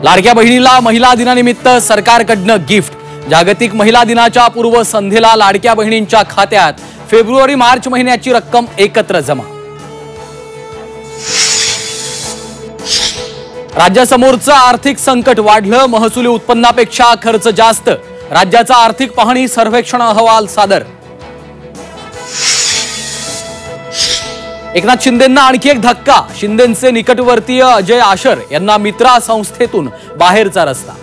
लाडक्या बहिणीला महिला दिनानिमित्त सरकारकडनं गिफ्ट। जागतिक महिला दिनाच्या पूर्व संध्येला लाडक्या बहिणींच्या खात्यात फेब्रुवारी-मार्च महिन्याची रक्कम एकत्र जमा। राज्यासमोरचं आर्थिक संकट वाढलं, महसुली उत्पन्नापेक्षा खर्च जास्त। राज्याचा आर्थिक पाहणी सर्वेक्षण अहवाल सादर। एकनाथ शिंदेंना आणखी एक धक्का, शिंदेंचे निकटवर्तीय अजय आशर यांना मित्रा संस्थेतून बाहेरचा रस्ता।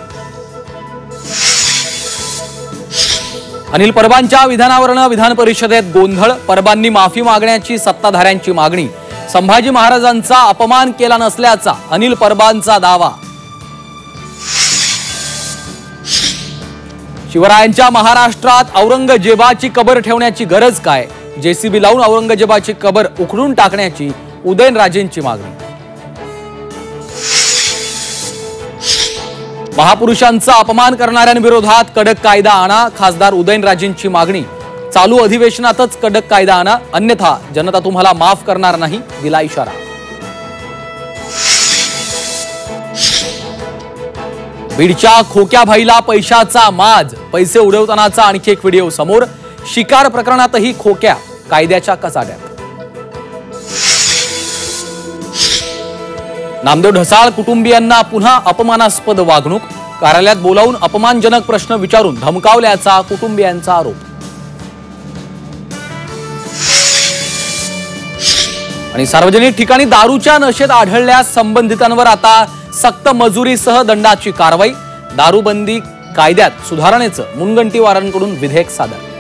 अनिल परबांच्या विधानावरनं विधान परिषदेत गोंधळ, परबांनी माफी मागण्याची सत्ताधाऱ्यांची मागणी। संभाजी महाराजांचा अपमान केला नसल्याचा अनिल परबांचा दावा। शिवरायांच्या महाराष्ट्रात औरंगजेबाची कबर ठेवण्याची गरज काय? जेसीबी लावून औरंगजेबाची कबर उखडून टाकण्याची उदयनराजेंची मागणी। महापुरुषांचा अपमान करणाऱ्यांविरोधात कडक कायदा आणा, खासदार उदयनराजेंची मागणी। चालू अधिवेशनातच कडक कायदा आणा, अन्यथा जनता तुम्हाला माफ करणार नाही, दिला इशारा। बीडच्या खोक्या भाईला पैशाचा माज, पैसे उडवतानाचा आणखी एक व्हिडिओ समोर। शिकार प्रकरणातही खोक्या कायद्याच्या कचाट्यात। नामदेव ढसाळ कुटुंबियांना पुन्हा अपमानास्पद वागणूक, कार्यालयात बोलावून अपमानजनक प्रश्न विचारून धमकावल्याचा कुटुंबियांचा आरोप। आणि सार्वजनिक ठिकाणी दारूच्या नशेत आढळल्यास संबंधितांवर आता सक्त मजुरीसह दंडाची कारवाई। दारूबंदी कायद्यात सुधारणेचं मुनगंटीवारांकडून विधेयक सादर।